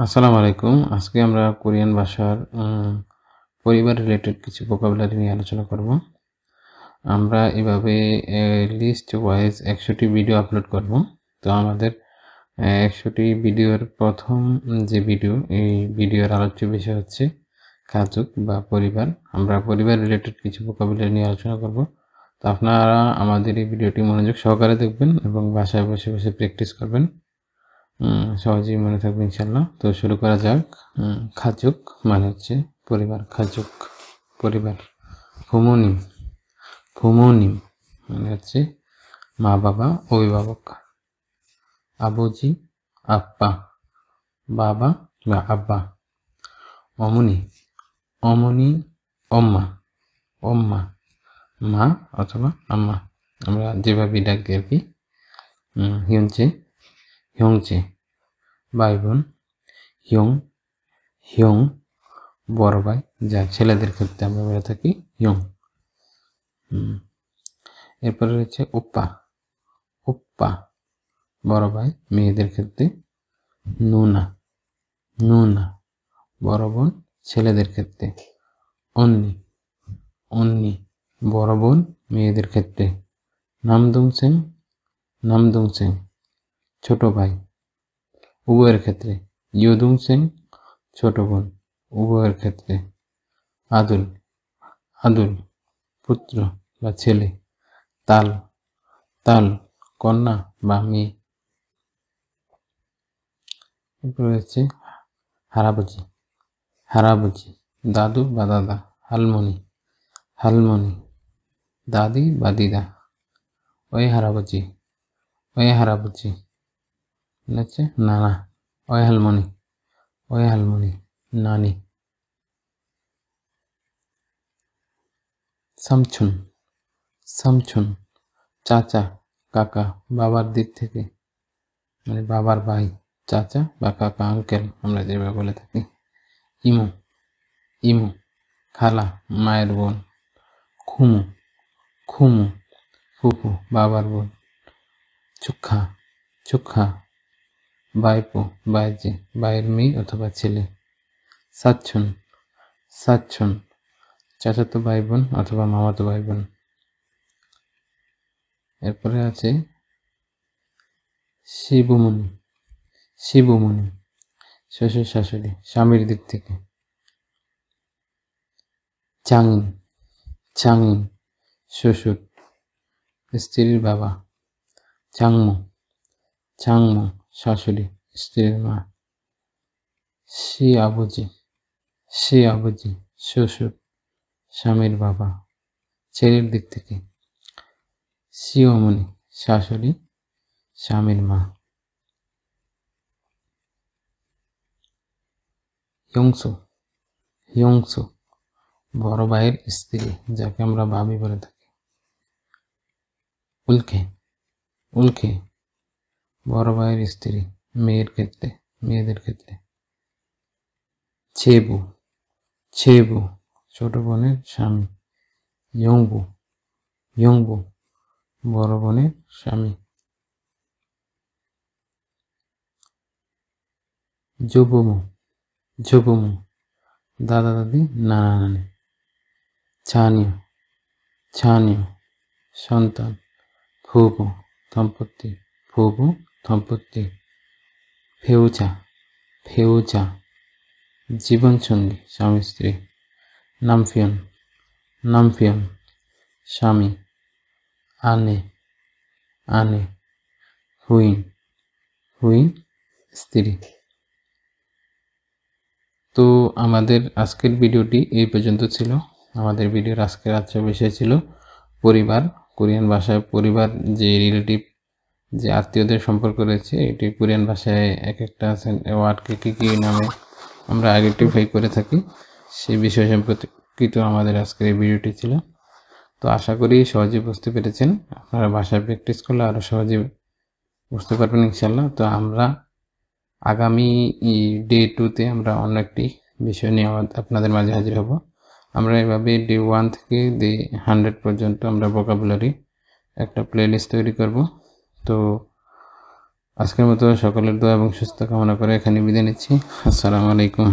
আসসালামু আলাইকুম। আজকে আমরা কোরিয়ান ভাষার পরিবার রিলেটেড কিছু ভোকাবুলারি নিয়ে আলোচনা করব। আমরা এভাবে লিস্ট ওয়াইজ ১০০ টি ভিডিও আপলোড করব। তো আমাদের ১০০ টি ভিডিওর প্রথম যে ভিডিও, এই ভিডিওর আলোচ্য বিষয় হচ্ছে খাজুক বা পরিবার। আমরা পরিবার রিলেটেড কিছু ভোকাবুলারি নিয়ে আলোচনা করব। তো আপনারা আমাদের এই ভিডিওটি মনোযোগ সহকারে দেখবেন এবং বাসায় বসে বসে প্র্যাকটিস করবেন। সহজেই মনে থাকবে ইনশাল্লাহ। তো শুরু করা যাক। খাজুক মানে হচ্ছে পরিবার। খাজুক পরিবার। ফুমোনিম ফুমোনিম মানে হচ্ছে মা বাবা অভিভাবক। আবুজি আপ্পা বাবা বা আব্বা। অমনি অমনি অম্মা অম্মা মা অথবা আম্মা, আমরা যেভাবে ডাকি আর কি। হিয়ঞ্চে হিয়ংচে ভাই বোন। হিয়ং হিয়ং বড় ভাই, যা ছেলেদের ক্ষেত্রে আমরা বলে থাকি হিয়ং। এরপরে রয়েছে ওপ্পা ওপ্পা বড় ভাই, মেয়েদের ক্ষেত্রে নুনা নুনা বড় বোন, ছেলেদের ক্ষেত্রে অন্নি অন্নি বড় বোন, মেয়েদের ক্ষেত্রে নামদুংসেং নামদুংসেং ছোট ভাই, উভয়ের ক্ষেত্রে ইয়োদুংসেং ছোট বোন, উভয়ের ক্ষেত্রে আদুল আদুল পুত্র বা ছেলে, তাল তাল কন্যা বা মেয়ে। এরপরে রয়েছে হারাবুজি হারাবুজি দাদু বা দাদা। হালমনি হালমনি দাদি বা দিদা। ওই হারাবুজি হচ্ছে নানা। ওই হালমনি নানি। সামছুন সামছুন চাচা কাকা, বাবার দিক থেকে মানে বাবার ভাই, চাচা বা কাকা, আঙ্কেল আমরা যেভাবে বলে থাকি। ইমু ইমু খালা মায়ের বোন। খুমু খুমু ফুফু বাবার বোন। চুক্ষা চুক্ষা বাইপো বাইজে ভাইয়ের মেয়ে অথবা ছেলে। সাচ্ছুন সাচ্ছুন চাচাতো ভাই বোন অথবা মামাতো ভাই বোন। এরপরে আছে শিবুমুনি শিবুমুনি শ্বশুর শাশুড়ি, স্বামীর দিক থেকে। চাঙিন চাঙিন শ্বশুর, স্ত্রীর বাবা। চাংমু চাংমু শাশুড়ি, স্ত্রীর মা। শি আবুজি শ্বশুর, স্বামীর বাবা, ছেলের দিক থেকে। শিওমনি শাশুড়ি, স্বামীর মা। হিয়ংসু হিয়ংসু বড় ভাইয়ের স্ত্রী, যাকে আমরা ভাবি বলে থাকি। উল্খে উল্খে বড় ভাইয়ের স্ত্রী, মেয়েদের ক্ষেত্রে। ছেবু ছেবু ছোট বোনের স্বামী। ইয়ংবু বড় বোনের স্বামী। জবুমু দাদা দাদি, নানা নানি। ছানিও সন্তান। ফুবু দম্পতি। ফেউচা জীবনসঙ্গী, স্বামী স্ত্রী। নামফিয়ন স্বামী। আনে হুইন স্ত্রী। তো আমাদের আজকের ভিডিওটি এই পর্যন্ত ছিল। আমাদের ভিডিওর আজকের বিষয় ছিল পরিবার। কোরিয়ান ভাষায় পরিবার যে রিলেটিভ, যে আত্মীয়দের সম্পর্ক রয়েছে, এটি কোরিয়ান ভাষায় এক একটা ওয়ার্ডকে কী নামে আমরা আইডেন্টিফাই করে থাকি, সেই বিষয় সম্পর্কিত আমাদের আজকের এই ভিডিওটি ছিল। তো আশা করি সহজে বুঝতে পেরেছেন। আপনারা ভাষায় প্র্যাকটিস করলে আরও সহজে বুঝতে পারবেন ইনশাল্লাহ। তো আমরা আগামী ডে 2তে আমরা অন্য একটি বিষয় নিয়ে আপনাদের মাঝে হাজির হব। আমরা এভাবে ডে 1 থেকে ডে 100 পর্যন্ত আমরা ভোকাবুলারি একটা প্লেলিস্ট তৈরি করব। তো আজকের মতো সকলের দোয়া এবং সুস্থ কামনা করে এখানে বিদায় নিচ্ছি। আসসালামু আলাইকুম।